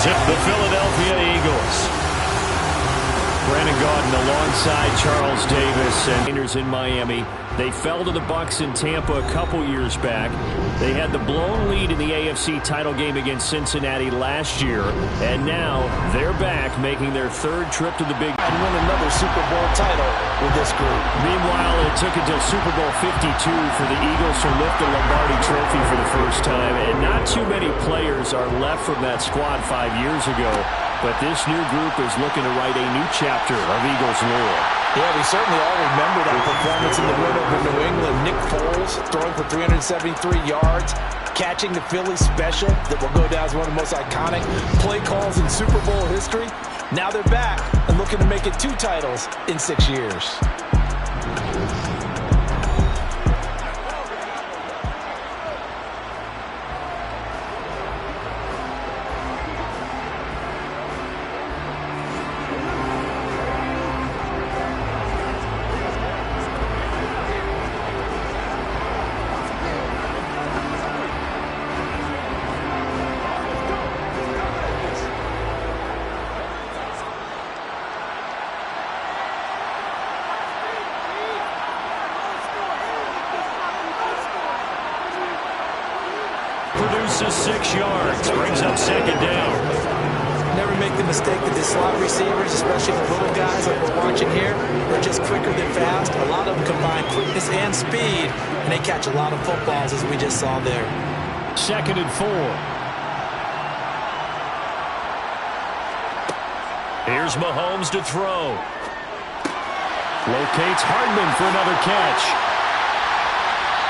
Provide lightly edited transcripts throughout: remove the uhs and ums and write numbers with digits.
The Philadelphia Eagles. Brandon Gaudin alongside Charles Davis and Raiders in Miami. They fell to the Bucs in Tampa a couple years back. They had the blown lead in the AFC title game against Cincinnati last year, and now they're back making their third trip to the Big and win another Super Bowl title with this group. Meanwhile, it took until Super Bowl 52 for the Eagles to lift the Lombardi Trophy for the first time, and not too many players are left from that squad 5 years ago. But this new group is looking to write a new chapter of Eagles lore. Yeah, we certainly all remember that performance in the win over New England. Nick Foles throwing for 373 yards, catching the Philly special that will go down as one of the most iconic play calls in Super Bowl history. Now they're back and looking to make it 2 titles in 6 years. Produces 6 yards, brings up second down. Never make the mistake that the slot receivers, especially the little guys like we're watching here, they're just quicker than fast. A lot of them combine quickness and speed, and they catch a lot of footballs, as we just saw there. 2nd and 4. Here's Mahomes to throw. Locates Hardman for another catch.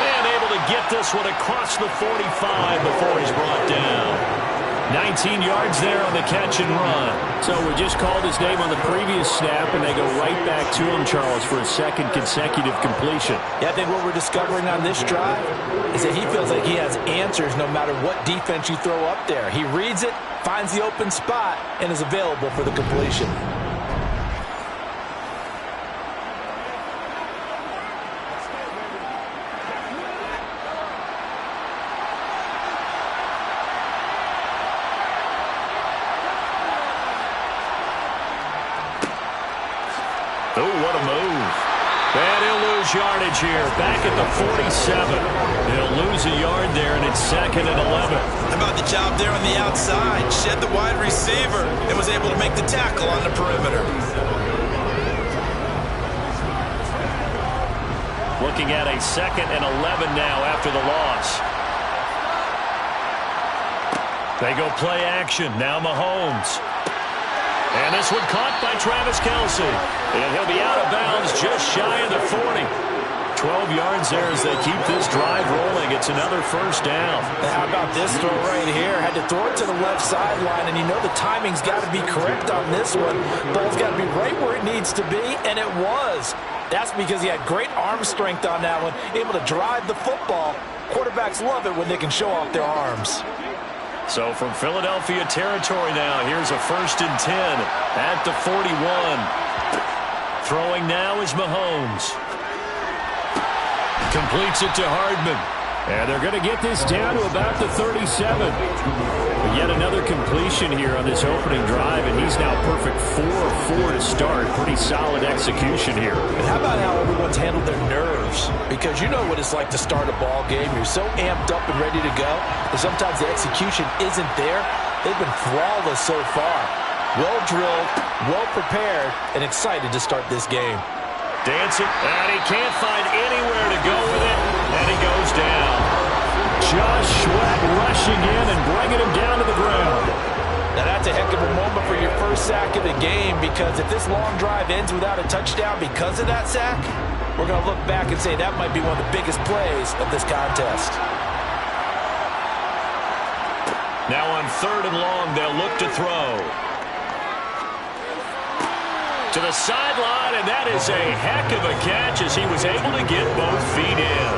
And able to get this one across the 45 before he's brought down. 19 yards there on the catch and run. So we just called his name on the previous snap, and they go right back to him, Charles, for a second consecutive completion. Yeah, I think what we're discovering on this drive is that he feels like he has answers no matter what defense you throw up there. He reads it, finds the open spot, and is available for the completion. Oh, what a move. And he'll lose yardage here. Back at the 47. He'll lose a yard there, and it's 2nd and 11. How about the job there on the outside? Shed the wide receiver and was able to make the tackle on the perimeter. Looking at a 2nd and 11 now after the loss. They go play action. Now Mahomes. And this one caught by Travis Kelce. And he'll be out of bounds just shy of the 40. 12 yards there as they keep this drive rolling. It's another first down. How about this throw right here? Had to throw it to the left sideline, and you know the timing's got to be correct on this one. Ball's got to be right where it needs to be, and it was. That's because he had great arm strength on that one, able to drive the football. Quarterbacks love it when they can show off their arms. So from Philadelphia territory now, here's a 1st and 10 at the 41. Throwing now is Mahomes. Completes it to Hardman. And they're going to get this down to about the 37. But yet another completion here on this opening drive, and he's now perfect 4-4 to start. Pretty solid execution here. And how about how everyone's handled their nerves? Because you know what it's like to start a ball game. You're so amped up and ready to go, and sometimes the execution isn't there. They've been flawless so far. Well drilled, well prepared, and excited to start this game. Dancing, and he can't find anywhere to go with it, and he goes down. Josh Sweat rushing in and bringing him down to the ground. Now that's a heck of a moment for your first sack of the game, because if this long drive ends without a touchdown because of that sack, we're going to look back and say that might be one of the biggest plays of this contest. Now on 3rd and long, they'll look to throw. To the sideline, and that is a heck of a catch as he was able to get both feet in.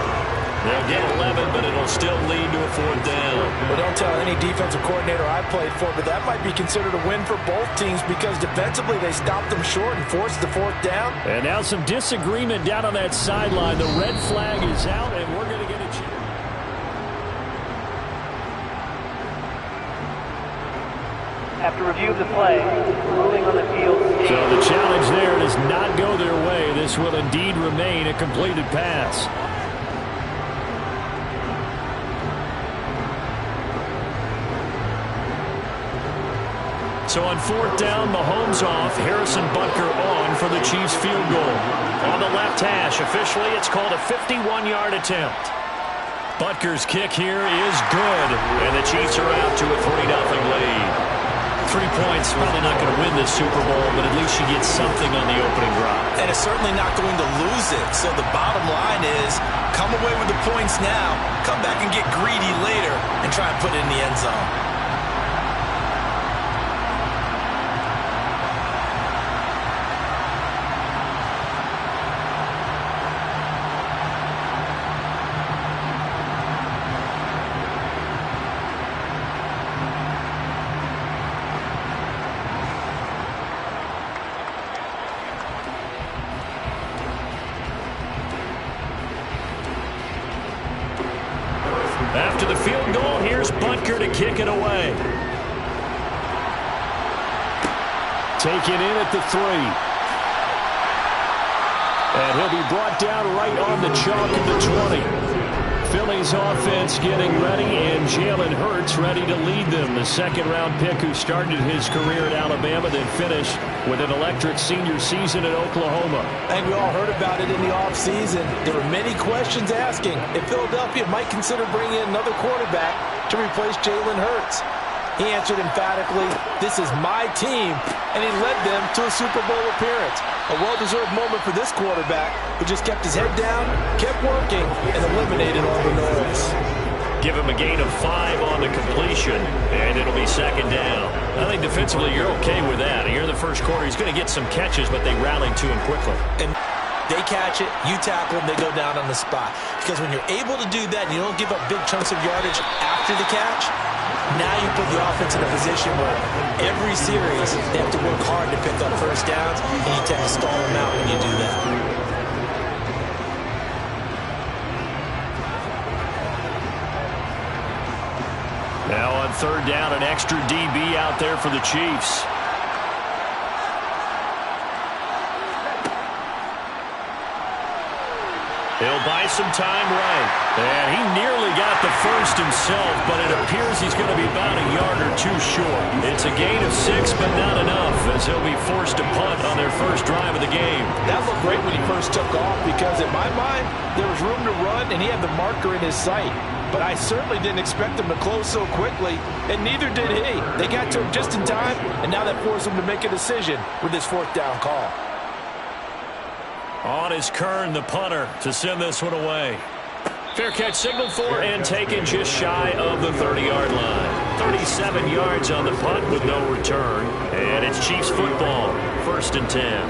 They'll get 11, but it'll still lead to a 4th down. Well, don't tell any defensive coordinator I played for, but that might be considered a win for both teams because defensively they stopped them short and forced the 4th down. And now some disagreement down on that sideline. The red flag is out, and we're going to get a chance. After review of the play, ruling on the field. So the challenge there does not go their way. This will indeed remain a completed pass. So on fourth down, Mahomes off, Harrison Butker on for the Chiefs field goal. On the left hash, officially it's called a 51-yard attempt. Butker's kick here is good, and the Chiefs are out to a 3-0 lead. 3 points, probably not going to win this Super Bowl, but at least you get something on the opening drive. And it's certainly not going to lose it. So the bottom line is, come away with the points now, come back and get greedy later, and try and put it in the end zone. After the field goal, here's Butker to kick it away. Taken in at the 3. And he'll be brought down right on the chalk of the 20. Philly's offense getting ready, and Jalen Hurts ready to lead them. The second-round pick who started his career at Alabama, then finished with an electric senior season at Oklahoma. I think we all heard about it in the offseason. There were many questions asking if Philadelphia might consider bringing in another quarterback to replace Jalen Hurts. He answered emphatically, "This is my team," and he led them to a Super Bowl appearance. A well-deserved moment for this quarterback who just kept his head down, kept working, and eliminated all the noise. Give him a gain of 5 on the completion, and it'll be second down. I think defensively you're okay with that. Here in the first quarter, he's going to get some catches, but they rallied to him quickly. And they catch it, you tackle them, they go down on the spot. Because when you're able to do that and you don't give up big chunks of yardage after the catch, now you put the offense in a position where every series they have to work hard to pick up first downs, and you tend to stall them out when you do that. Now on third down, an extra DB out there for the Chiefs. He'll buy some time right. And he nearly got the first himself, but it appears he's going to be about a yard or 2 short. It's a gain of 6, but not enough, as he'll be forced to punt on their first drive of the game. That looked great when he first took off because, in my mind, there was room to run, and he had the marker in his sight. But I certainly didn't expect him to close so quickly, and neither did he. They got to him just in time, and now that forced him to make a decision with his fourth down call. On is Kern, the punter, to send this one away. Fair catch signaled for and taken just shy of the 30-yard line. 37 yards on the punt with no return. And it's Chiefs football, 1st and 10.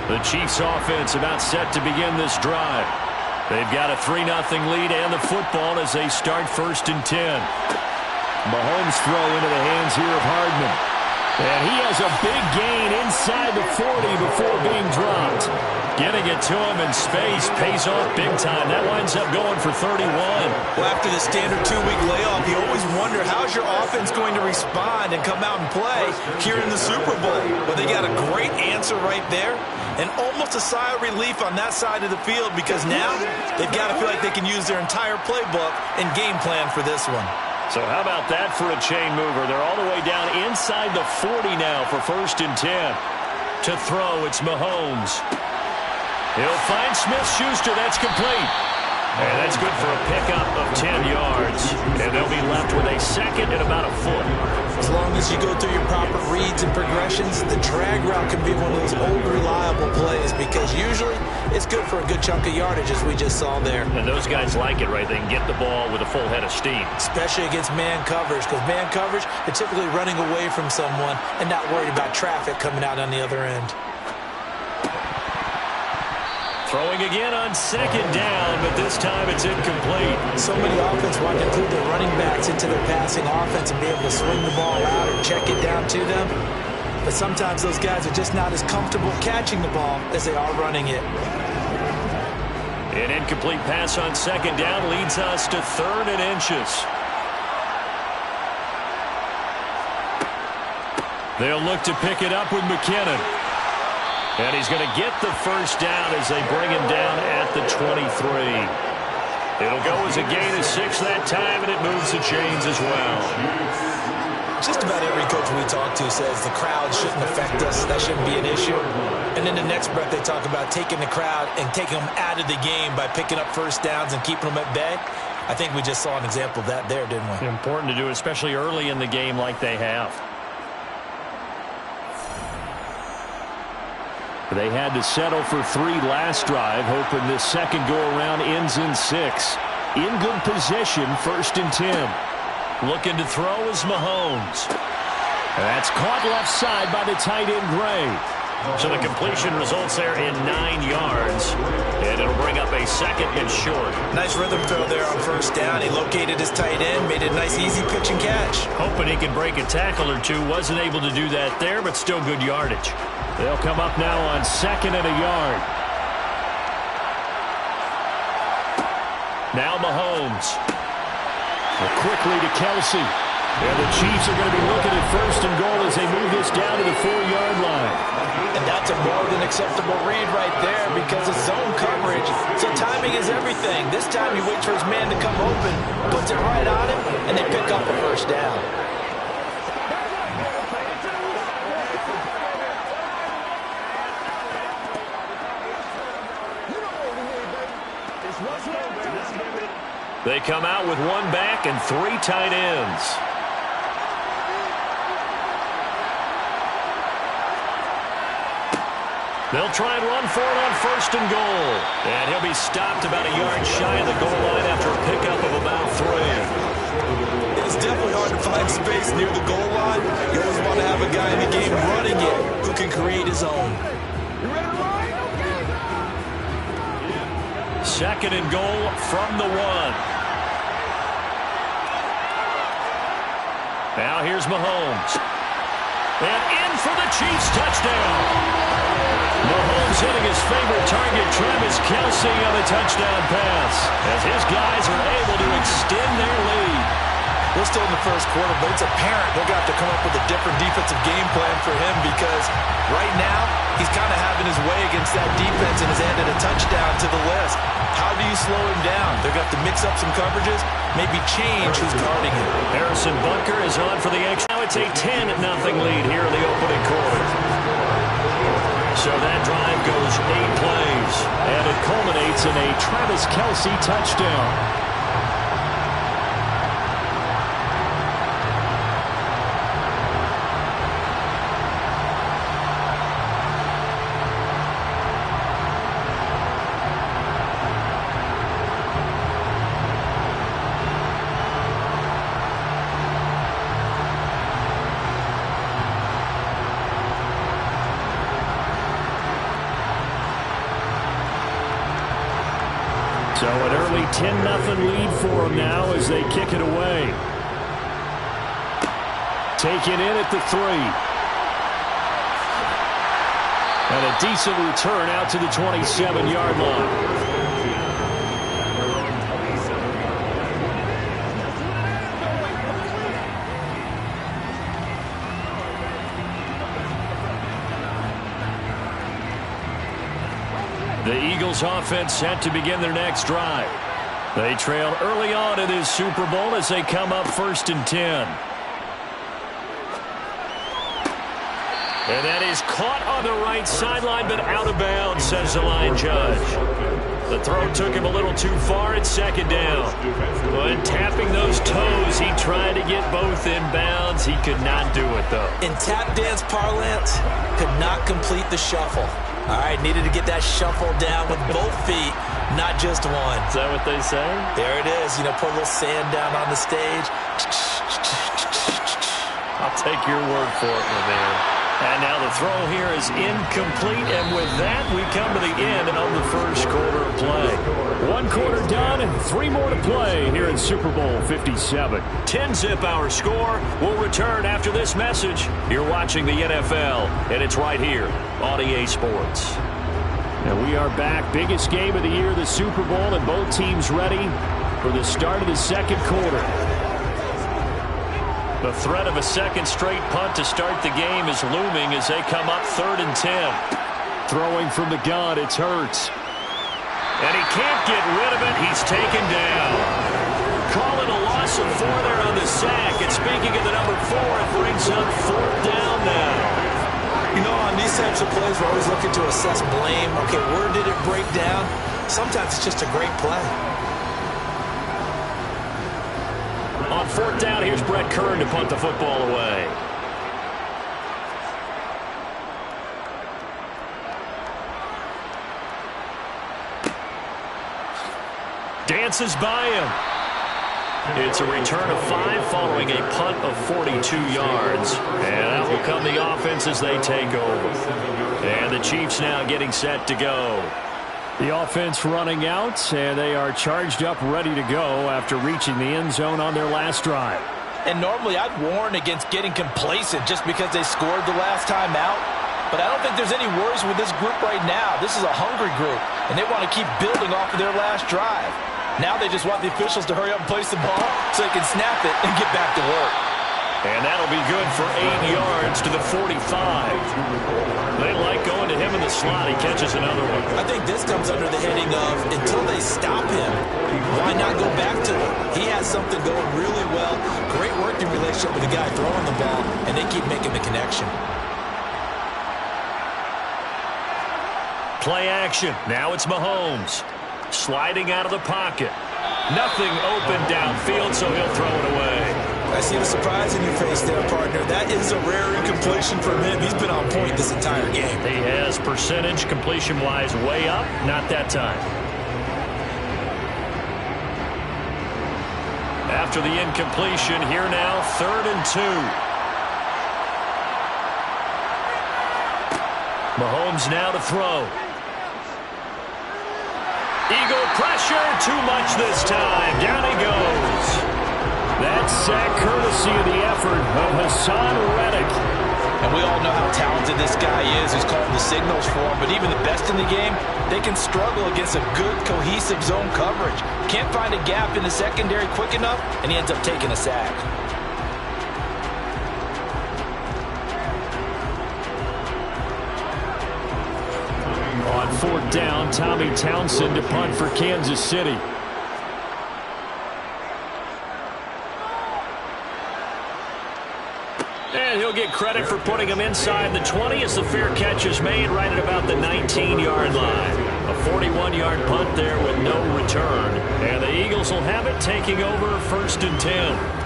The Chiefs offense about set to begin this drive. They've got a 3-0 lead and the football as they start 1st and 10. Mahomes throw into the hands here of Hardman. And he has a big gain inside the 40 before being dropped. Getting it to him in space pays off big time. That winds up going for 31. Well, after the standard 2-week layoff, you always wonder how's your offense going to respond and come out and play here in the Super Bowl. Well, they got a great answer right there. And almost a sigh of relief on that side of the field because now they've got to feel like they can use their entire playbook and game plan for this one. So how about that for a chain mover? They're all the way down inside the 40 now for 1st and 10. To throw, it's Mahomes. He'll find Smith-Schuster. That's complete. And that's good for a pickup of 10 yards. And they'll be left with a second and about a foot. As long as you go through your proper reads and progressions, the drag route can be one of those old reliable plays because usually it's good for a good chunk of yardage as we just saw there. And those guys like it, right? They can get the ball with a full head of steam. Especially against man coverage because man coverage, they're typically running away from someone and not worried about traffic coming out on the other end. Throwing again on second down, but this time it's incomplete. So many offenses want to include their running backs into their passing offense and be able to swing the ball out or check it down to them. but sometimes those guys are just not as comfortable catching the ball as they are running it. An incomplete pass on second down leads us to 3rd and inches. They'll look to pick it up with McKinnon. And he's going to get the first down as they bring him down at the 23. It'll go as a gain of 6 that time, and it moves the chains as well. Just about every coach we talk to says the crowd shouldn't affect us. That shouldn't be an issue. And in the next breath, they talk about taking the crowd and taking them out of the game by picking up first downs and keeping them at bay. I think we just saw an example of that there, didn't we? Important to do, especially early in the game like they have. They had to settle for 3 last drive, hoping this second go-around ends in 6. In good position, 1st and 10. Looking to throw is Mahomes. That's caught left side by the tight end, Gray. So the completion results there in 9 yards. And it'll bring up a 2nd and short. Nice rhythm throw there on first down. He located his tight end, made it a nice easy pitch and catch. Hoping he could break a tackle or two. Wasn't able to do that there, but still good yardage. They'll come up now on 2nd and a yard. Now Mahomes. Quickly to Kelsey. And the Chiefs are going to be looking at 1st and goal as they move this down to the 4-yard line. And that's a more than acceptable read right there because it's zone coverage. So timing is everything. This time he waits for his man to come open, puts it right on him, and they pick up the first down. They come out with 1 back and 3 tight ends. They'll try and run for it on 1st and goal. And he'll be stopped about a yard shy of the goal line after a pickup of about 3. It's definitely hard to find space near the goal line. You always want to have a guy in the game running it who can create his own. 2nd and goal from the 1. Now here's Mahomes. And in for the Chiefs touchdown. Mahomes hitting his favorite target, Travis Kelsey, on the touchdown pass, as his guys are able to extend their lead. We're still in the first quarter, but it's apparent they're going to have to come up with a different defensive game plan for him because right now he's kind of having his way against that defense and has added a touchdown to the list. How do you slow him down? They're going to have to mix up some coverages, maybe change who's guarding him. Harrison Bunker is on for the extra. Now it's a 10-0 lead here in the opening quarter. So that drive goes 8 plays, and it culminates in a Travis Kelsey touchdown. So an early 10-0 lead for them now as they kick it away. Taken in at the 3. And a decent return out to the 27-yard line. The Eagles offense set to begin their next drive. They trailed early on in this Super Bowl as they come up 1st and 10. And that is caught on the right sideline, but out of bounds, says the line judge. The throw took him a little too far at 2nd down. But tapping those toes, he tried to get both in bounds. He could not do it, though. In tap dance parlance, could not complete the shuffle. All right, needed to get that shuffle down with both feet, not just one. Is that what they say? There it is. You know, put a little sand down on the stage. I'll take your word for it, my man. And now the throw here is incomplete, and with that, we come to the end of the first quarter of play. One quarter done, and 3 more to play here in Super Bowl 57. 10-zip our score. We'll return after this message. You're watching the NFL, and it's right here on EA Sports. And we are back. Biggest game of the year, the Super Bowl, and both teams ready for the start of the second quarter. The threat of a second straight punt to start the game is looming as they come up 3rd and 10. Throwing from the gun, it's Hurts. And he can't get rid of it. He's taken down. Call it a loss of 4 there on the sack. And speaking of the number 4, it brings up 4th down now. You know, on these types of plays, we're always looking to assess blame. Okay, where did it break down? Sometimes it's just a great play. On 4th down, here's Brett Kern to punt the football away. Dances by him. It's a return of 5 following a punt of 42 yards. And that will come the offense as they take over. And the Chiefs now getting set to go. The offense running out, and they are charged up, ready to go after reaching the end zone on their last drive. And normally I'd warn against getting complacent just because they scored the last time out. But I don't think there's any worries with this group right now. This is a hungry group, and they want to keep building off of their last drive. Now they just want the officials to hurry up and place the ball so they can snap it and get back to work. And that'll be good for 8 yards to the 45. They like going to him in the slot. He catches another one. I think this comes under the heading of until they stop him, why not go back to him? He has something going really well. Great working relationship with the guy throwing the ball, and they keep making the connection. Play action. Now it's Mahomes. Sliding out of the pocket. Nothing open downfield, so he'll throw it away. I see the surprise in your face there, partner. That is a rare incompletion from him. He's been on point this entire game. He has percentage completion-wise way up. Not that time. After the incompletion, here now, 3rd and 2. Mahomes now to throw. Eagle pressure, too much this time. Down he goes. That sack courtesy of the effort of Hassan Reddick. And we all know how talented this guy is who's calling the signals for him, but even the best in the game, they can struggle against a good, cohesive zone coverage. Can't find a gap in the secondary quick enough, and he ends up taking a sack. On 4th down, Tommy Townsend to punt for Kansas City. And he'll get credit for putting him inside the 20 as the fair catch is made right at about the 19-yard line. A 41-yard punt there with no return. And the Eagles will have it, taking over 1st and 10.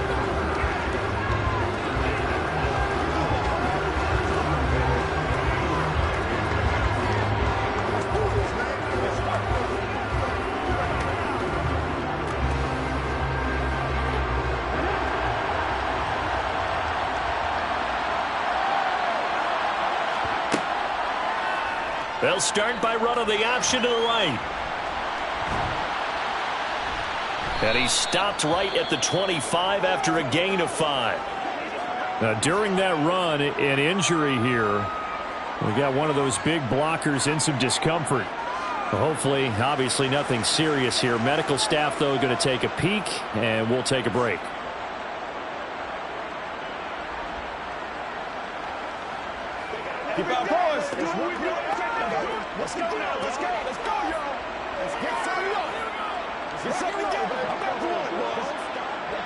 They'll start by running the option to the right. And he stopped right at the 25 after a gain of 5. Now, during that run, an injury here. We got one of those big blockers in some discomfort. Hopefully, obviously nothing serious here. Medical staff, though, going to take a peek, and we'll take a break. Keep our boys. Let's go now. Let's go. Let's go, y'all. Let's get something up. Let's get something together. I'm back to one, boys.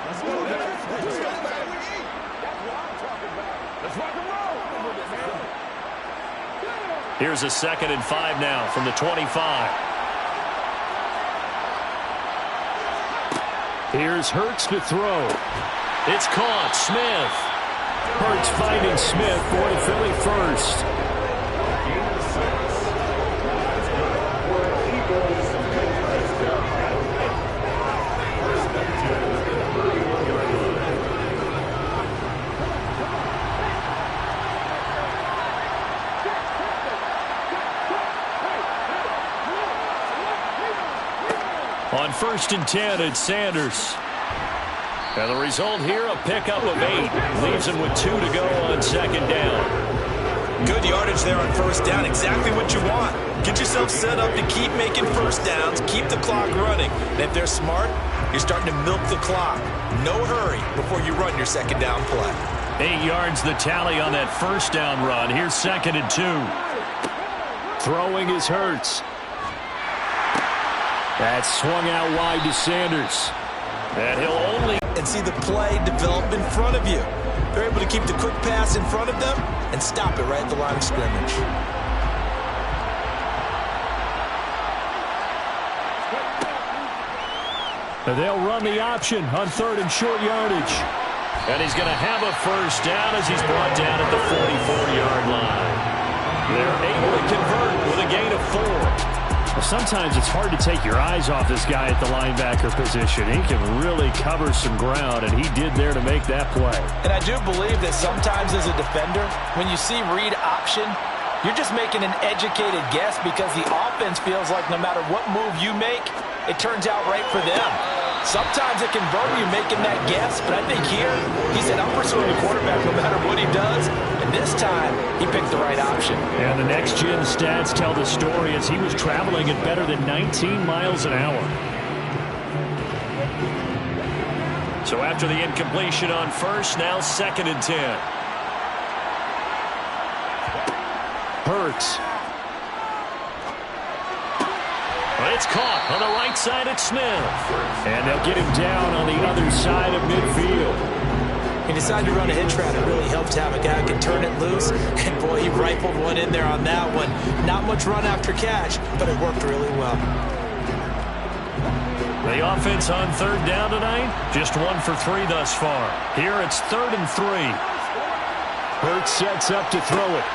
Let's go, man. Let's go, man. That's what I'm talking about. Let's rock and roll. Here's a 2nd and 5 now from the 25. Here's Hurts to throw. It's caught. Smith. Hurts finding Smith for the Philly first. On 1st and 10, it's Sanders. And the result here, a pickup of 8. Leaves him with 2 to go on 2nd down. Good yardage there on 1st down. Exactly what you want. Get yourself set up to keep making 1st downs. Keep the clock running. And if they're smart, you're starting to milk the clock. No hurry before you run your 2nd down play. 8 yards the tally on that 1st down run. Here's 2nd and 2. Throwing is Hurts. That swung out wide to Sanders. And he'll only... And see the play develop in front of you. They're able to keep the quick pass in front of them and stop it right at the line of scrimmage. And they'll run the option on 3rd and short yardage. And he's going to have a 1st down as he's brought down at the 44-yard line. They're able to convert with a gain of 4. Well, sometimes it's hard to take your eyes off this guy at the linebacker position. He can really cover some ground, and he did there to make that play. And I do believe that sometimes as a defender, when you see read option, you're just making an educated guess because the offense feels like no matter what move you make, it turns out right for them. Sometimes it can burn you making that guess, but I think here, he said, I'm pursuing the quarterback no matter what he does, and this time, he picked the right option. And the next-gen stats tell the story as he was traveling at better than 19 miles an hour. So after the incompletion on 1st, now 2nd and 10. Hurts. It's caught on the right side at Smith. And they'll get him down on the other side of midfield. He decided to run a hitch route. It really helped to have a guy who can turn it loose. And, boy, he rifled one in there on that one. Not much run after catch, but it worked really well. The offense on 3rd down tonight, just 1 for 3 thus far. Here it's 3rd and 3. Hurts sets up to throw it.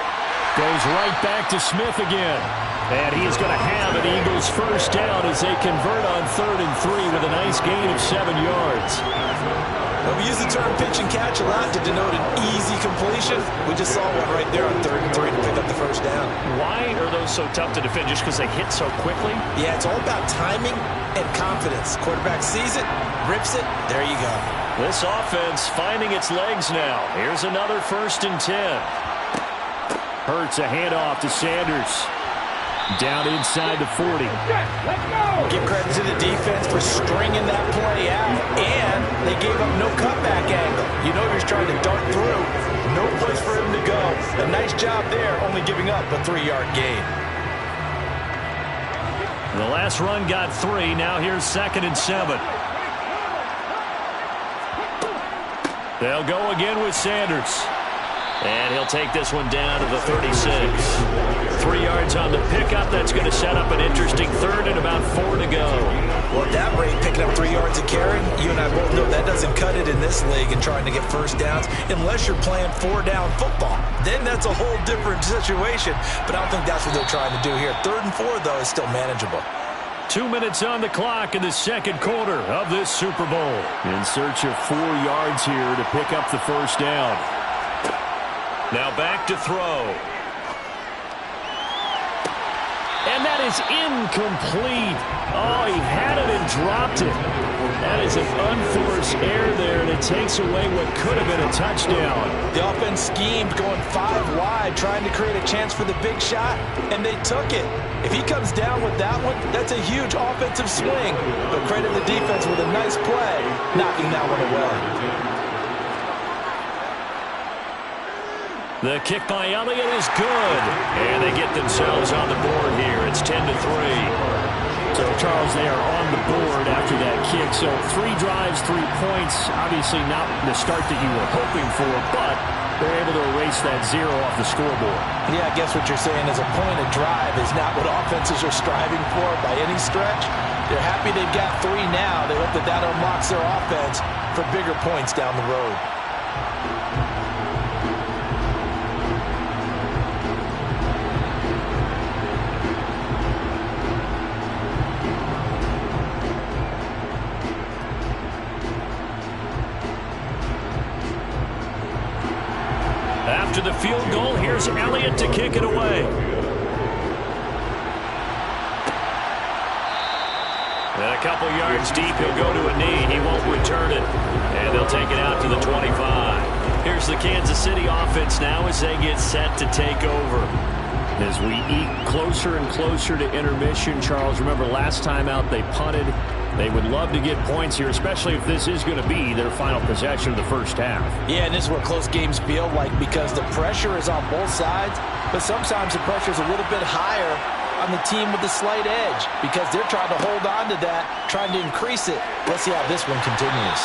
Goes right back to Smith again. And he is going to have an Eagles 1st down as they convert on 3rd and 3 with a nice gain of 7 yards. Well, we use the term pitch and catch a lot to denote an easy completion. We just saw one right there on 3rd and 3 to pick up the 1st down. Why are those so tough to defend? Just because they hit so quickly? Yeah, it's all about timing and confidence. Quarterback sees it, rips it, there you go. This offense finding its legs now. Here's another 1st and 10. Hurts a handoff to Sanders. Down inside the 40. Give credit to the defense for stringing that play out, and they gave up no cutback angle. You know you're trying to dart through. No place for him to go. A nice job there, only giving up a 3-yard gain. The last run got 3. Now here's 2nd and 7. They'll go again with Sanders. And he'll take this one down to the 36. 3 yards on the pickup. That's going to set up an interesting 3rd and about 4 to go. Well, at that rate, picking up 3 yards a carry, you and I both know that doesn't cut it in this league and trying to get 1st downs unless you're playing 4-down football. Then that's a whole different situation. But I don't think that's what they're trying to do here. 3rd and 4, though, is still manageable. 2 minutes on the clock in the 2nd quarter of this Super Bowl. In search of 4 yards here to pick up the 1st down. Now back to throw. And that is incomplete. Oh, he had it and dropped it. That is an unforced error there, and it takes away what could have been a touchdown. The offense schemed going 5 wide, trying to create a chance for the big shot, and they took it. If he comes down with that one, that's a huge offensive swing. But credit the defense with a nice play, knocking that one away. The kick by Elliott is good. And they get themselves on the board here. It's 10-3. So, Charles, they are on the board after that kick. So, 3 drives, 3 points. Obviously not the start that you were hoping for, but they're able to erase that 0 off the scoreboard. Yeah, I guess what you're saying is a point of drive is not what offenses are striving for by any stretch. They're happy they've got 3 now. They hope that that unlocks their offense for bigger points down the road. After the field goal, here's Elliott to kick it away. And a couple yards deep, he'll go to a knee. He won't return it. And they'll take it out to the 25. Here's the Kansas City offense now as they get set to take over. As we eat closer and closer to intermission, Charles, remember last time out they punted. They would love to get points here, especially if this is going to be their final possession of the first half. Yeah, and this is what close games feel like because the pressure is on both sides, but sometimes the pressure is a little bit higher on the team with the slight edge because they're trying to hold on to that, trying to increase it. Let's see how this one continues.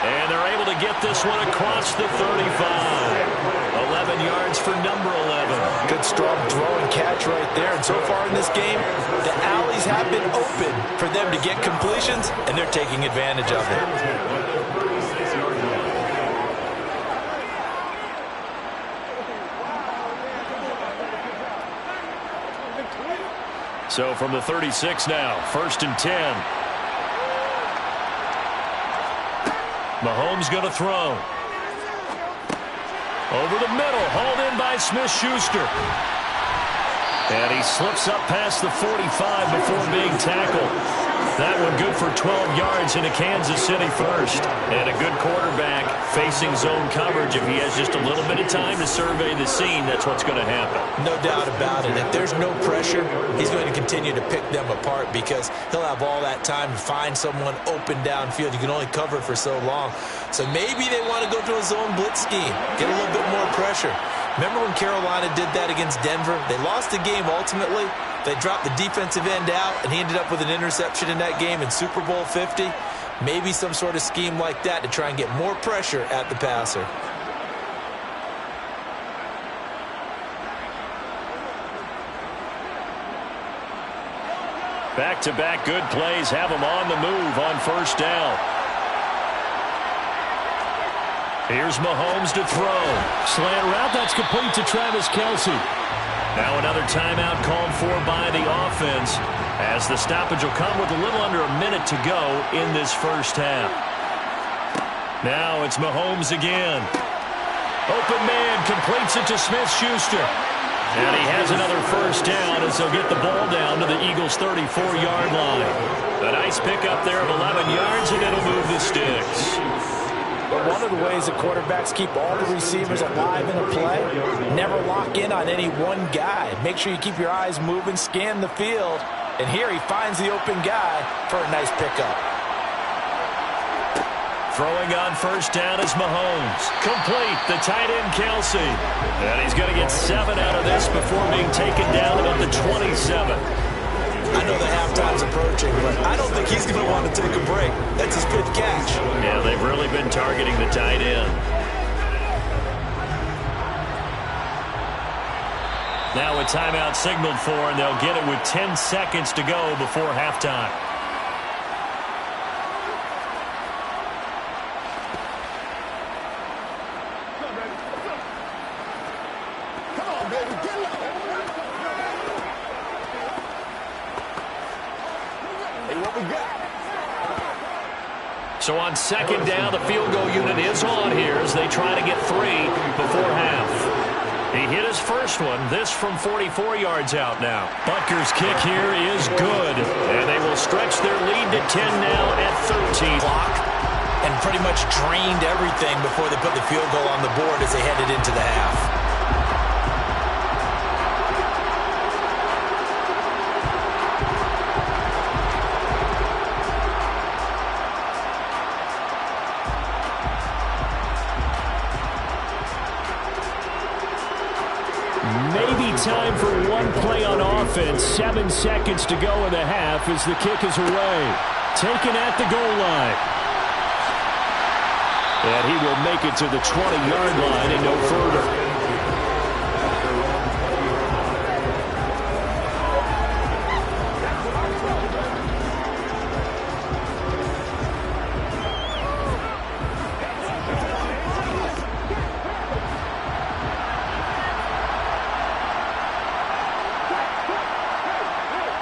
And they're able to get this one across the 35. 11 yards for number 11. Good strong throw and catch right there. And so far in this game, the alleys have been open for them to get completions, and they're taking advantage of it. So from the 36 now, 1st and 10. Mahomes going to throw. Over the middle, hauled in by Smith-Schuster. And he slips up past the 45 before being tackled. That one good for 12 yards into Kansas City first. And a good quarterback facing zone coverage. If he has just a little bit of time to survey the scene, that's what's going to happen. No doubt about it. If there's no pressure, he's going to continue to pick them apart because he'll have all that time to find someone open downfield. You can only cover for so long. So maybe they want to go to a zone blitz scheme, get a little bit more pressure. Remember when Carolina did that against Denver? They lost the game ultimately. They dropped the defensive end out, and he ended up with an interception in that game in Super Bowl 50. Maybe some sort of scheme like that to try and get more pressure at the passer. Back-to-back good plays have him on the move on first down. Here's Mahomes to throw. Slant route, that's complete to Travis Kelce. Now another timeout called for by the offense as the stoppage will come with a little under a minute to go in this first half. Now it's Mahomes again. Open man completes it to Smith-Schuster. And he has another first down as they'll get the ball down to the Eagles' 34-yard line. A nice pickup there of 11 yards, and it'll move the sticks. But one of the ways that quarterbacks keep all the receivers alive in a play, never lock in on any one guy. Make sure you keep your eyes moving, scan the field. And here he finds the open guy for a nice pickup. Throwing on first down is Mahomes. Complete, the tight end Kelce. And he's going to get 7 out of this before being taken down about the 27. I know the halftime's approaching, but I don't think he's going to want to take a break. That's his fifth catch. Yeah, they've really been targeting the tight end. Now a timeout signaled for, and they'll get it with 10 seconds to go before halftime. So on second down, the field goal unit is on here as they try to get 3 before half. He hit his first one, this from 44 yards out now. Butker's kick here is good, and they will stretch their lead to 10 now at 13. Clock and pretty much drained everything before they put the field goal on the board as they headed into the half. Time for one play on offense. 7 seconds to go in the half as the kick is away. Taken at the goal line. And he will make it to the 20-yard line and no further.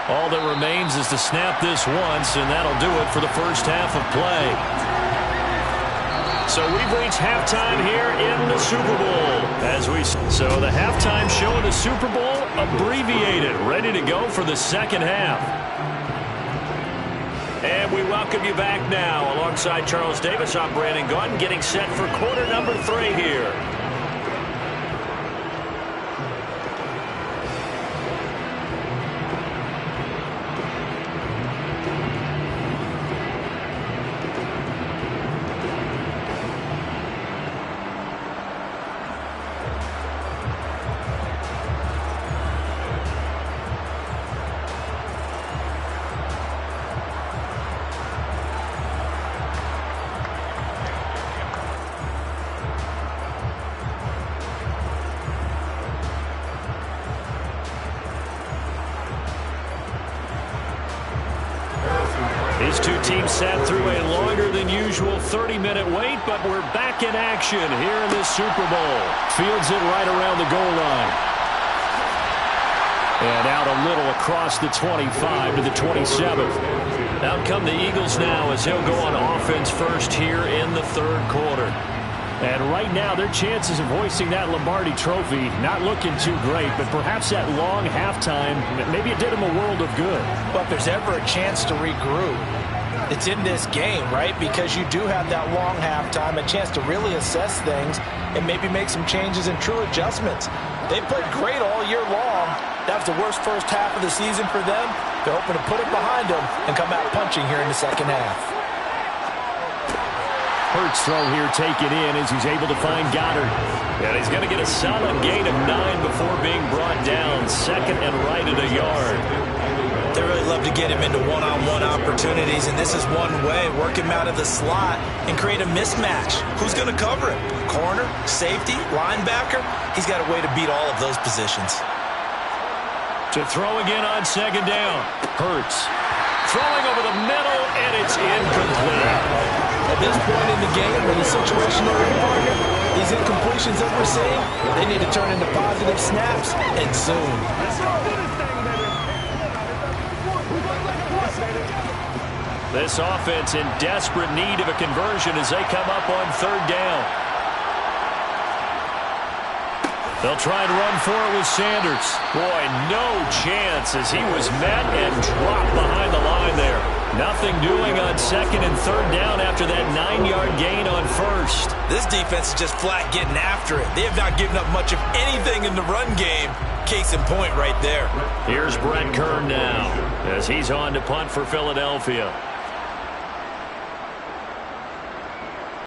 All that remains is to snap this once, and that'll do it for the first half of play. So we've reached halftime here in the Super Bowl. So the halftime show of the Super Bowl abbreviated, ready to go for the second half. And we welcome you back now. Alongside Charles Davis, I'm Brandon Gaudin, getting set for quarter number 3 here. These two teams sat through a longer than usual 30-minute wait, but we're back in action here in this Super Bowl. Fields it right around the goal line. And out a little across the 25 to the 27. Out come the Eagles now as they'll go on offense first here in the third quarter. And right now, their chances of hoisting that Lombardi trophy not looking too great, but perhaps that long halftime, maybe it did them a world of good. But if there's ever a chance to regroup, it's in this game, right? Because you do have that long halftime, a chance to really assess things and maybe make some changes and true adjustments. They played great all year long. That was the worst first half of the season for them. They're hoping to put it behind them and come out punching here in the second half. Hurts throw here taken in as he's able to find Goddard. And he's going to get a solid gain of 9 before being brought down. Second and right at a yard. They really love to get him into one-on-one opportunities, and this is one way. Work him out of the slot and create a mismatch. Who's going to cover him? Corner, safety, linebacker? He's got a way to beat all of those positions. To throw again on second down. Hurts throwing over the middle, and it's incomplete. At this point in the game, in the situational environment, these incompletions that we're seeing, they need to turn into positive snaps, and soon. This offense in desperate need of a conversion as they come up on third down. They'll try and run for it with Sanders. Boy, no chance as he was met and dropped behind the line there. Nothing doing on second and third down after that 9-yard gain on first. This defense is just flat getting after it. They have not given up much of anything in the run game. Case in point right there. Here's Brett Kern now as he's on to punt for Philadelphia.